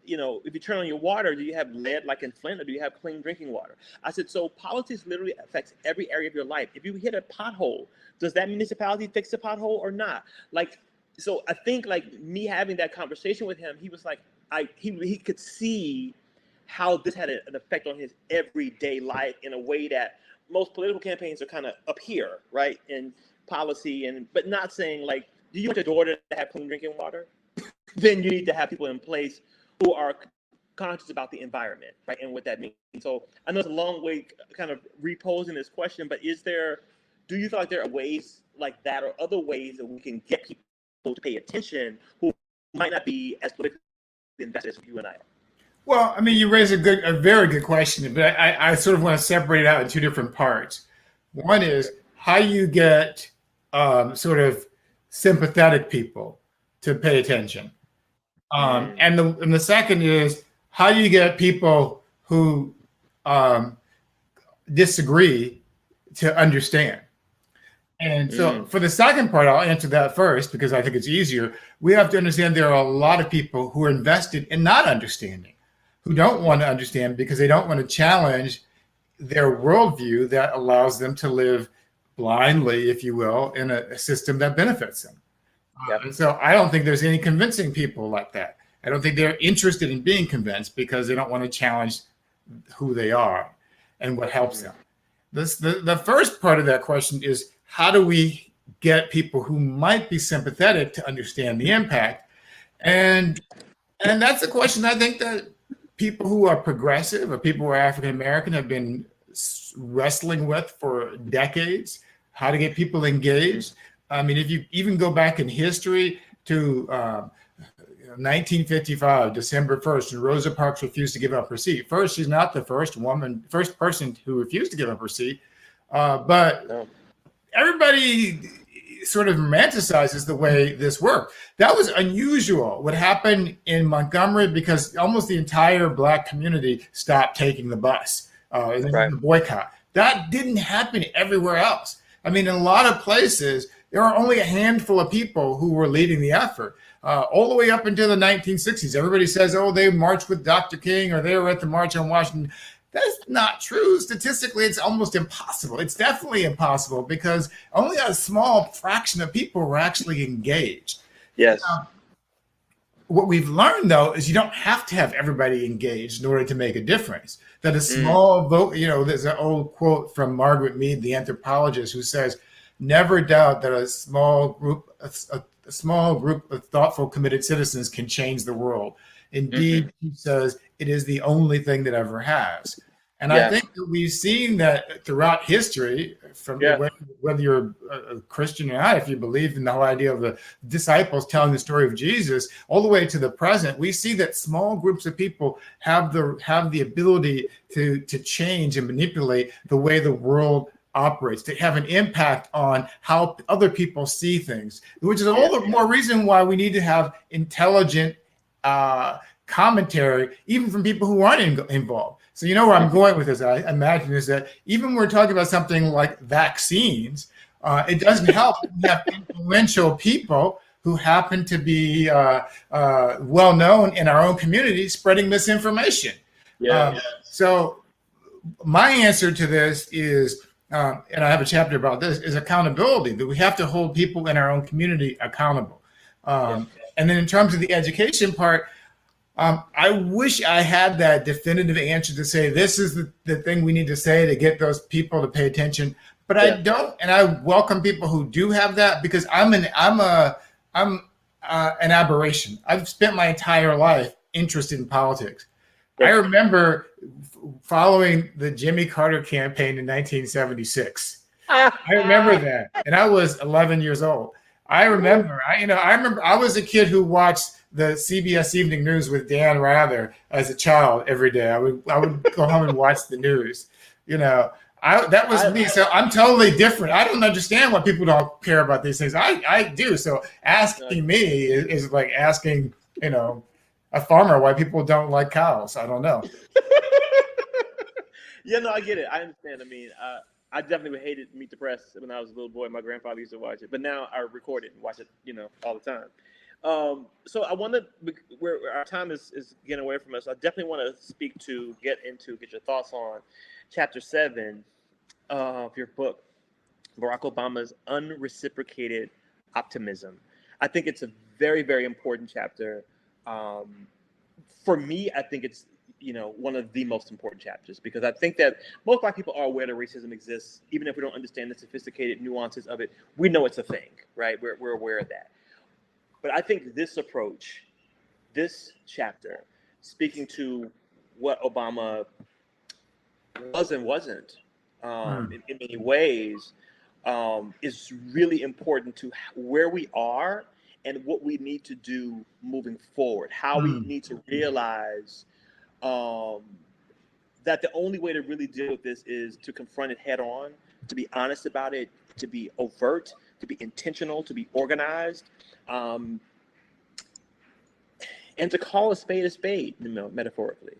B: if you turn on your water, do you have lead like in Flint, or do you have clean drinking water? I said, so politics literally affects every area of your life. If you hit a pothole, does that municipality fix the pothole or not? So I think me having that conversation with him, he was like, he could see how this had an effect on his everyday life in a way that most political campaigns are kind of up here, right? In policy, but not saying do you want your daughter to have clean drinking water? Then you need to have people in place who are conscious about the environment, right? And what that means. So I know it's a long way kind of reposing this question, but do you feel like there are ways like that or other ways that we can get people to pay attention who might not be as politically invested as you and I are?
C: Well, I mean, you raise a very good question, but I sort of want to separate it out in two different parts. One is how you get sort of sympathetic people to pay attention. And the second is how do you get people who disagree to understand? And so for the second part, I'll answer that first because I think it's easier. We have to understand there are a lot of people who are invested in not understanding, who don't want to understand because they don't want to challenge their worldview that allows them to live blindly, if you will, in a system that benefits them. Yep. And so I don't think there's any convincing people like that. I don't think they're interested in being convinced because they don't want to challenge who they are and what helps them. The first part of that question is how do we get people who might be sympathetic to understand the impact? And that's a question I think that people who are progressive or people who are African American have been wrestling with for decades, how to get people engaged. I mean, if you even go back in history to 1955, December 1st, and Rosa Parks refused to give up her seat. First, she's not the first person who refused to give up her seat, but everybody sort of romanticizes the way this worked. That was unusual. What happened in Montgomery, because almost the entire Black community stopped taking the bus, the boycott. That didn't happen everywhere else. I mean, in a lot of places, there are only a handful of people who were leading the effort. All the way up until the 1960s, everybody says, oh, they marched with Dr. King or they were at the March on Washington. That's not true. Statistically, it's almost impossible. It's definitely impossible because only a small fraction of people were actually engaged.
B: Yes.
C: What we've learned, though, is you don't have to have everybody engaged in order to make a difference. That a small vote, there's an old quote from Margaret Mead, the anthropologist, who says, never doubt that a small group of thoughtful, committed citizens can change the world. Indeed, he says, it is the only thing that ever has. And I think that we've seen that throughout history, from whether you're a Christian or not, if you believe in the whole idea of the disciples telling the story of Jesus, all the way to the present, we see that small groups of people have the ability to change and manipulate the way the world operates, to have an impact on how other people see things, which is all the more reason why we need to have intelligent commentary, even from people who aren't involved. So where I'm going with this, I imagine, is that even when we're talking about something like vaccines, it doesn't help if we have influential people who happen to be well known in our own community spreading misinformation. So my answer to this is, and I have a chapter about this, is accountability, that we have to hold people in our own community accountable. And then in terms of the education part, I wish I had that definitive answer to say, this is the thing we need to say to get those people to pay attention. But I don't, and I welcome people who do have that, because I'm an aberration. I've spent my entire life interested in politics. I remember following the Jimmy Carter campaign in 1976. I remember that, and I was 11 years old. I remember I was a kid who watched the CBS Evening News with Dan Rather as a child every day. I would go home and watch the news. That was me. So I'm totally different. I don't understand why people don't care about these things. I do. So asking me is like asking, a farmer why people don't like cows. I don't know.
B: Yeah, no, I get it. I understand. I mean, I definitely hated Meet the Press when I was a little boy. My grandfather used to watch it, but now I record it and watch it, all the time. So I want to, where our time is getting away from us, I definitely want to get your thoughts on chapter 7 of your book, Barack Obama's Unreciprocated Optimism. I think it's a very, very important chapter. For me, I think it's, one of the most important chapters, because I think that most Black people are aware that racism exists, even if we don't understand the sophisticated nuances of it. We know it's a thing, right? We're aware of that. But I think this approach, this chapter, speaking to what Obama was and wasn't, in many ways, is really important to where we are and what we need to do moving forward. How we need to realize that the only way to really deal with this is to confront it head on, to be honest about it, to be overt, to be intentional, to be organized, and to call a spade, metaphorically,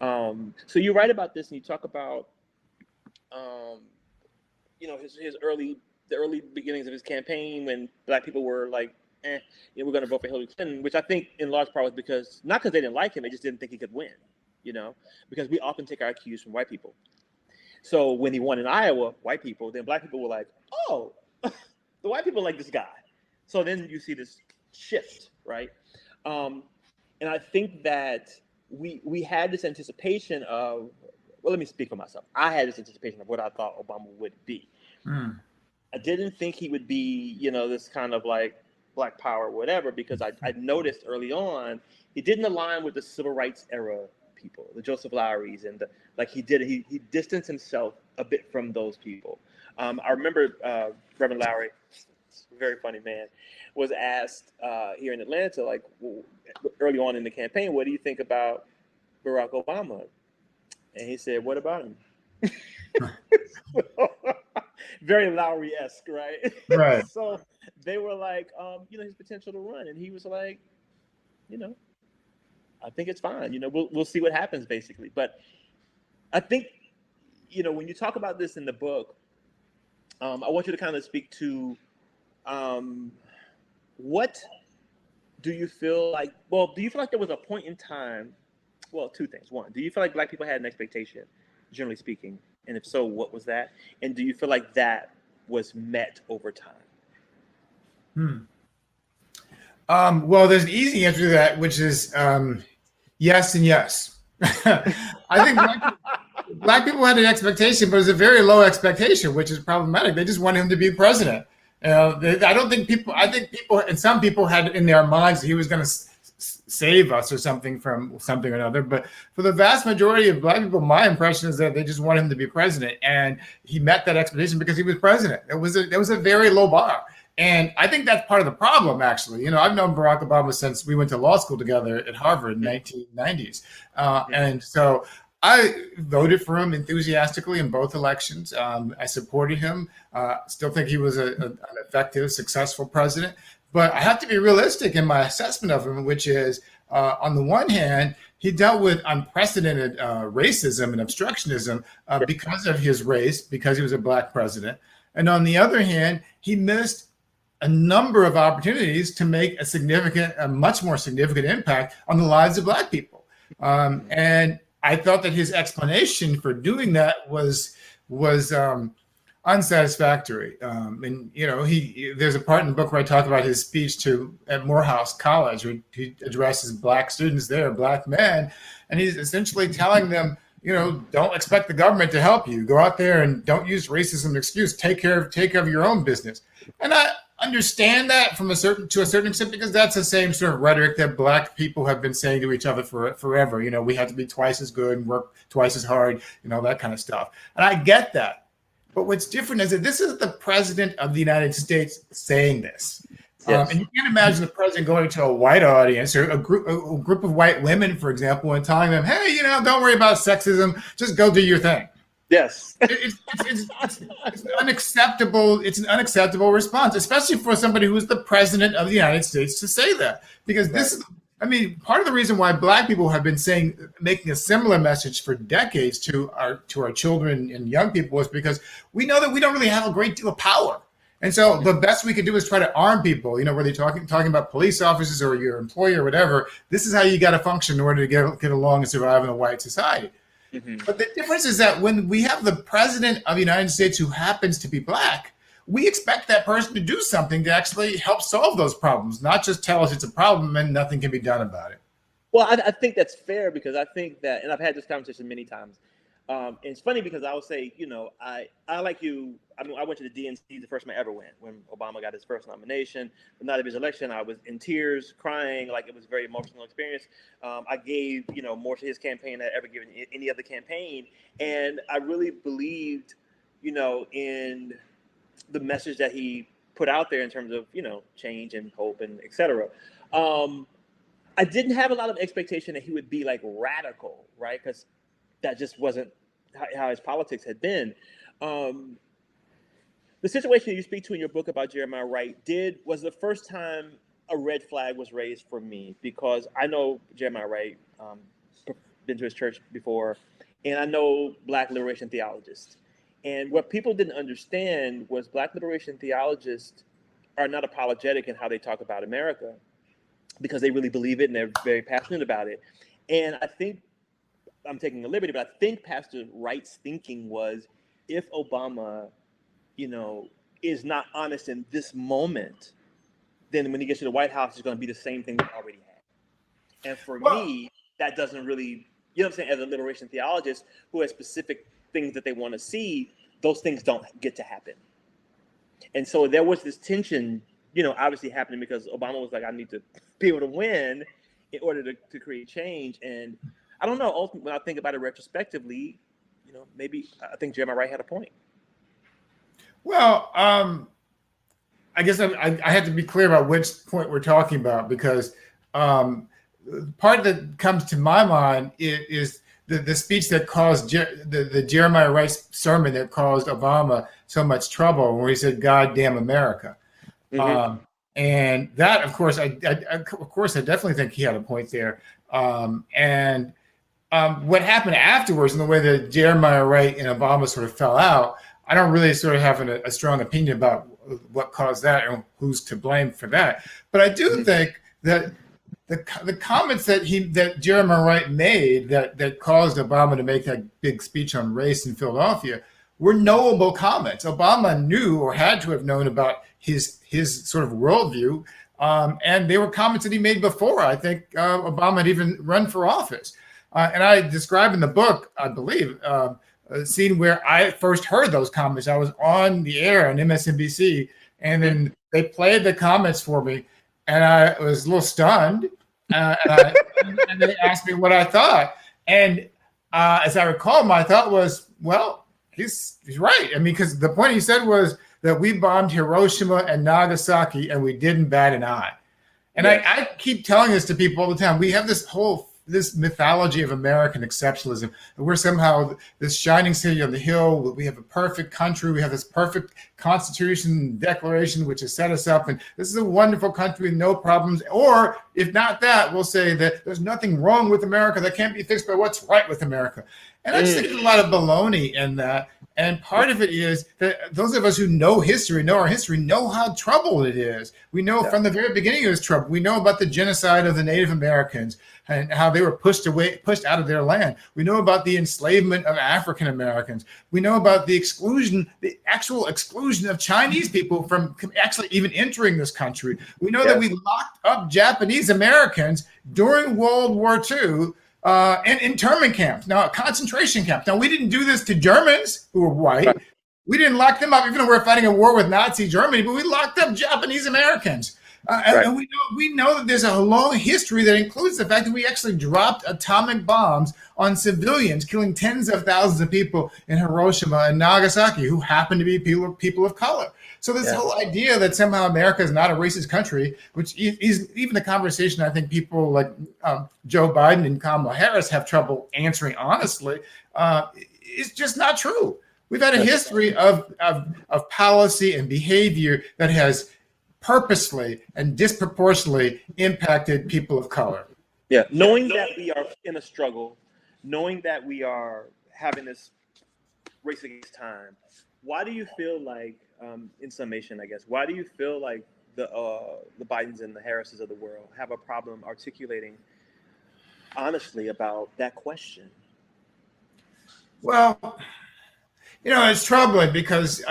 B: So you write about this and you talk about, the early beginnings of his campaign when Black people were like, we're going to vote for Hillary Clinton, which I think in large part was not because they didn't like him, they just didn't think he could win, because we often take our cues from white people. So when he won in Iowa, white people, then Black people were like, oh, the white people like this guy. So then you see this shift, right? And I think that we had this anticipation of, well, let me speak for myself. I had this anticipation of what I thought Obama would be. I didn't think he would be, this kind of like Black power, whatever, because I noticed early on he didn't align with the civil rights era people, the Joseph Lowery's, and he distanced himself a bit from those people. I remember Reverend Lowery, a very funny man, was asked here in Atlanta, like early on in the campaign, what do you think about Barack Obama? And he said, what about him? Very Lowry-esque, right?
C: Right.
B: So they were like, his potential to run. And he was like, I think it's fine. We'll see what happens, basically. But I think, when you talk about this in the book, I want you to kind of speak to what do you feel like, do you feel like there was a point in time, well, two things. One, do you feel like Black people had an expectation, generally speaking? And if so, what was that? And do you feel like that was met over time?
C: Well, there's an easy answer to that, which is yes and yes. I think Black people had an expectation, but it was a very low expectation, which is problematic. They just wanted him to be president. I think people, and some people had in their minds that he was going to save us or something from something or another. But for the vast majority of Black people, my impression is that they just want him to be president. And he met that expectation because he was president. It was a very low bar. And I think that's part of the problem, actually. I've known Barack Obama since we went to law school together at Harvard in the 1990s. And so I voted for him enthusiastically in both elections. I supported him. Still think he was an effective, successful president. But I have to be realistic in my assessment of him, which is, on the one hand, he dealt with unprecedented racism and obstructionism because of his race, because he was a Black president. And on the other hand, he missed a number of opportunities to make a much more significant impact on the lives of Black people. And I thought that his explanation for doing that was unsatisfactory. And there's a part in the book where I talk about his speech at Morehouse College, where he addresses Black students there, Black men, and he's essentially telling them, don't expect the government to help you. Go out there and don't use racism as an excuse. Take care of your own business. And I understand that to a certain extent, because that's the same sort of rhetoric that Black people have been saying to each other forever. We have to be twice as good and work twice as hard, that kind of stuff. And I get that. But what's different is that this is the president of the United States saying this. Yes. And you can't imagine the president going to a white audience or a group of white women, for example, and telling them, hey, don't worry about sexism, just go do your thing.
B: Yes.
C: It's unacceptable. It's an unacceptable response, especially for somebody who is the president of the United States to say that. Because this is, I mean, part of the reason why Black people have been making a similar message for decades to our children and young people is because we know that we don't really have a great deal of power. And so the best we can do is try to arm people, you know, whether you're talking about police officers or your employer or whatever. This is how you got to function in order to get along and survive in a white society. Mm-hmm. But the difference is that when we have the president of the United States who happens to be Black, we expect that person to do something to actually help solve those problems, not just tell us it's a problem and nothing can be done about it.
B: Well, I think that's fair because I think that, and I've had this conversation many times. And it's funny because I would say, you know, I like you. I mean, I went to the DNC the first time I ever went when Obama got his first nomination. The night of his election, I was in tears, crying, like it was a very emotional experience. I gave, you know, more to his campaign than I'd ever given any other campaign. And I really believed, you know, in the message that he put out there in terms of, you know, change and hope and et cetera. I didn't have a lot of expectation that he would be like radical, right? Because that just wasn't how his politics had been. The situation you speak to in your book about Jeremiah Wright was the first time a red flag was raised for me, because I know Jeremiah Wright, been to his church before, and I know Black liberation theologists. And what people didn't understand was Black liberation theologists are not apologetic in how they talk about America, because they really believe it and they're very passionate about it. And I think, I'm taking a liberty, but I think Pastor Wright's thinking was, if Obama, you know, is not honest in this moment, then when he gets to the White House, it's going to be the same thing we already had. And for me, that doesn't really, you know what I'm saying, as a liberation theologist who has specific things that they want to see, those things don't get to happen. And so there was this tension, you know, obviously happening because Obama was like, I need to be able to win in order to create change. And I don't know, ultimately, when I think about it retrospectively, you know, maybe I think Jeremiah Wright had a point.
C: Well, I guess I had to be clear about which point we're talking about, because part that comes to my mind is the speech that caused the Jeremiah Wright sermon that caused Obama so much trouble, where he said, "God damn America." Mm-hmm. And that, of course, I definitely think he had a point there. And what happened afterwards, and the way that Jeremiah Wright and Obama sort of fell out, I don't really sort of have a strong opinion about what caused that and who's to blame for that. But I do think that the comments that Jeremiah Wright made that caused Obama to make that big speech on race in Philadelphia were knowable comments. Obama knew, or had to have known, about his sort of worldview, and they were comments that he made before I think Obama had even run for office. And I describe in the book, I believe, a scene where I first heard those comments. I was on the air on MSNBC, and then they played the comments for me, and I was a little stunned. And they asked me what I thought. And as I recall, my thought was, well, he's right. I mean, because the point he said was that we bombed Hiroshima and Nagasaki and we didn't bat an eye. And yes. I keep telling this to people all the time. We have this mythology of American exceptionalism. We're somehow this shining city on the hill. We have a perfect country. We have this perfect Constitution Declaration, which has set us up. And this is a wonderful country with no problems. Or if not that, we'll say that there's nothing wrong with America that can't be fixed by what's right with America. And I just think there's a lot of baloney in that. And part of it is that those of us who know our history, know how troubled it is. We know from the very beginning it was trouble. We know about the genocide of the Native Americans and how they were pushed out of their land. We know about the enslavement of African Americans. We know about the actual exclusion of Chinese people from actually even entering this country. We know that we locked up Japanese Americans during World War II and internment camps, now concentration camps. Now, we didn't do this to Germans who were white. Right. We didn't lock them up, even though we're fighting a war with Nazi Germany, but we locked up Japanese Americans. And we know that there's a long history that includes the fact that we actually dropped atomic bombs on civilians, killing tens of thousands of people in Hiroshima and Nagasaki who happen to be people of color. So this whole idea that somehow America is not a racist country, which is even the conversation I think people like Joe Biden and Kamala Harris have trouble answering honestly, is just not true. We've had a history of policy and behavior that has purposely and disproportionately impacted people of color.
B: Yeah, knowing that we are in a struggle, knowing that we are having this race against time, why do you feel like, in summation, I guess, why do you feel like the Bidens and the Harrises of the world have a problem articulating honestly about that question?
C: Well, it's troubling because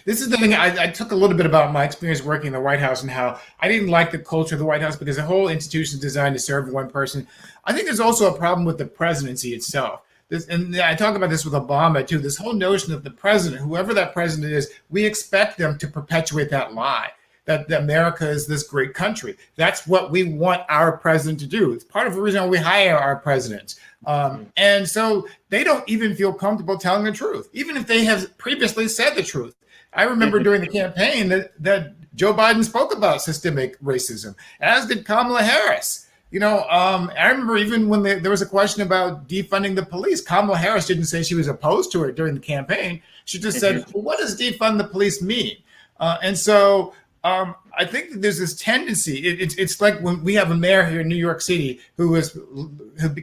C: this is the thing. I took a little bit about my experience working in the White House and how I didn't like the culture of the White House because the whole institution is designed to serve one person. I think there's also a problem with the presidency itself. And I talk about this with Obama too, this whole notion of the president, whoever that president is, we expect them to perpetuate that lie. That America is this great country. That's what we want our president to do. It's part of the reason why we hire our presidents. And so they don't even feel comfortable telling the truth, even if they have previously said the truth. I remember during the campaign that Joe Biden spoke about systemic racism, as did Kamala Harris. I remember even when there was a question about defunding the police, Kamala Harris didn't say she was opposed to it during the campaign. She just said, well, what does defund the police mean? And so I think that there's this tendency. It's like when we have a mayor here in New York City who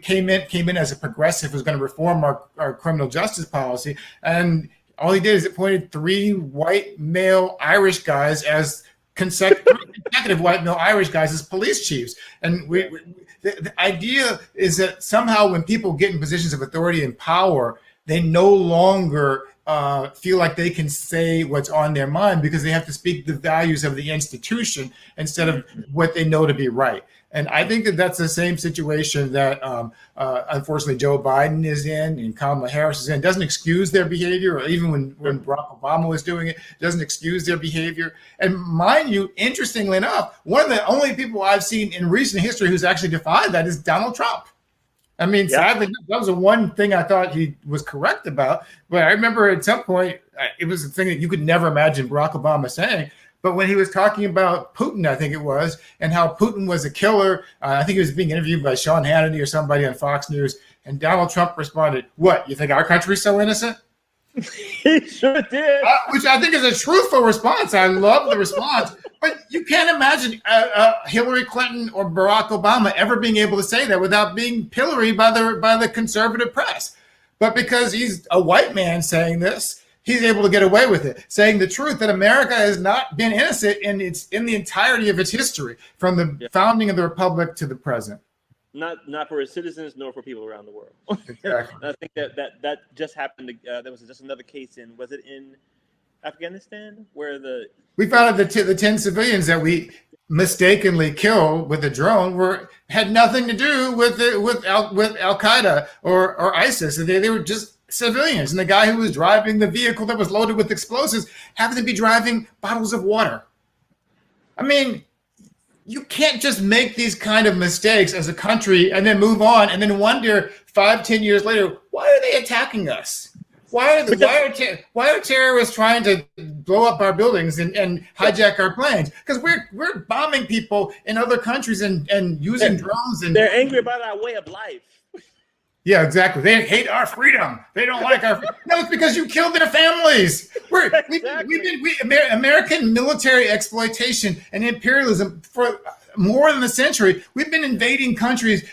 C: came in as a progressive, who's going to reform our criminal justice policy, and all he did is appointed 3 white male Irish guys as consecutive white male Irish guys as police chiefs. And the idea is that somehow when people get in positions of authority and power, they no longer feel like they can say what's on their mind because they have to speak the values of the institution instead of what they know to be right. And I think that that's the same situation that unfortunately Joe Biden is in and Kamala Harris is in. It doesn't excuse their behavior, or even when Barack Obama was doing it, doesn't excuse their behavior. And mind you, interestingly enough, one of the only people I've seen in recent history who's actually defied that is Donald Trump. I mean, sadly, that was the one thing I thought he was correct about. But I remember at some point, it was a thing that you could never imagine Barack Obama saying. But when he was talking about Putin, I think it was, and how Putin was a killer, I think he was being interviewed by Sean Hannity or somebody on Fox News. And Donald Trump responded, "What, you think our country's so innocent?"
B: He sure did.
C: Which I think is a truthful response. I love the response. But you can't imagine Hillary Clinton or Barack Obama ever being able to say that without being pilloried by the conservative press. But because he's a white man saying this, he's able to get away with it, saying the truth that America has not been innocent in the entirety of its history, from the founding of the republic to the present.
B: Not for its citizens, nor for people around the world.
C: Exactly.
B: I think that just happened. There was just another case was it in Afghanistan, where
C: we found out the 10 civilians that we mistakenly killed with a drone had nothing to do with Al Qaeda or ISIS. They were just civilians, and the guy who was driving the vehicle that was loaded with explosives happened to be driving bottles of water. I mean, you can't just make these kind of mistakes as a country and then move on and then wonder 5-10 years later, why are they attacking us? Why are terrorists trying to blow up our buildings and hijack our planes? Because we're bombing people in other countries and using drones. And
B: they're angry about our way of life.
C: Yeah, exactly. They hate our freedom. They don't like our freedom. No, it's because you killed their families. American military exploitation and imperialism for more than a century. We've been invading countries,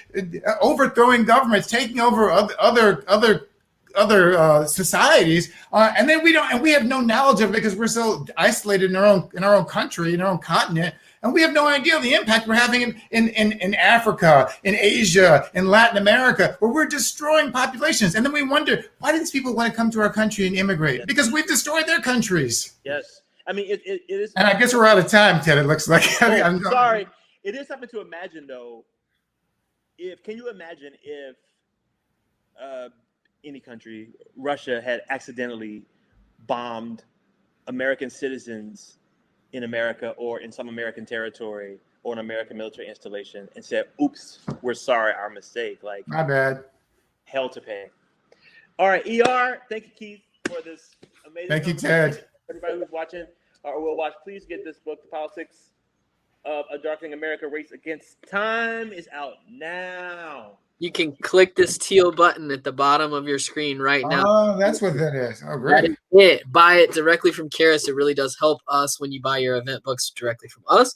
C: overthrowing governments, taking over other societies, and then we have no knowledge of it because we're so isolated in our own country, in our own continent. And we have no idea the impact we're having in Africa, in Asia, in Latin America, where we're destroying populations. And then we wonder, why do these people want to come to our country and immigrate? Because we've destroyed their countries.
B: Yes. I mean, it is.
C: And I guess we're out of time, Ted, it looks like.
B: I'm sorry. It is something to imagine, though. Can you imagine if any country, Russia, had accidentally bombed American citizens in America or in some American territory or an American military installation and said, "Oops, we're sorry, our mistake." Like,
C: my bad.
B: Hell to pay. All right, ER. Thank you, Keith, for this amazing.
C: Thank you, Ted.
B: Everybody who's watching or will watch, please get this book, The Politics of a Darkening America: Race Against Time, is out now.
A: You can click this teal button at the bottom of your screen right now.
C: Oh, that's what that is. Oh,
A: That
C: great.
A: is it. Buy it directly from Charis. It really does help us when you buy your event books directly from us.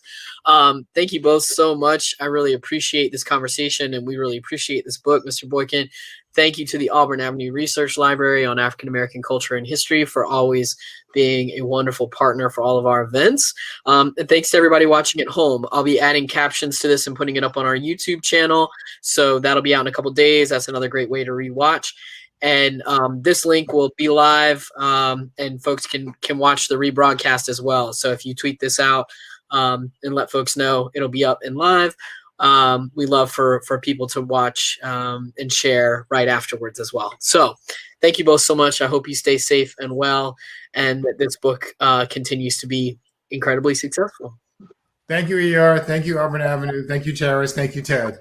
A: Thank you both so much. I really appreciate this conversation, and we really appreciate this book, Mr. Boykin. Thank you to the Auburn Avenue Research Library on African American Culture and History for always being a wonderful partner for all of our events. And thanks to everybody watching at home. I'll be adding captions to this and putting it up on our YouTube channel. So that'll be out in a couple days. That's another great way to rewatch. And this link will be live, and folks can watch the rebroadcast as well. So if you tweet this out and let folks know, it'll be up and live. We love for people to watch and share right afterwards as well. So thank you both so much. I hope you stay safe and well, and that this book continues to be incredibly successful.
C: Thank you, ER. Thank you, Auburn Avenue. Thank you, Charis. Thank you, Ted.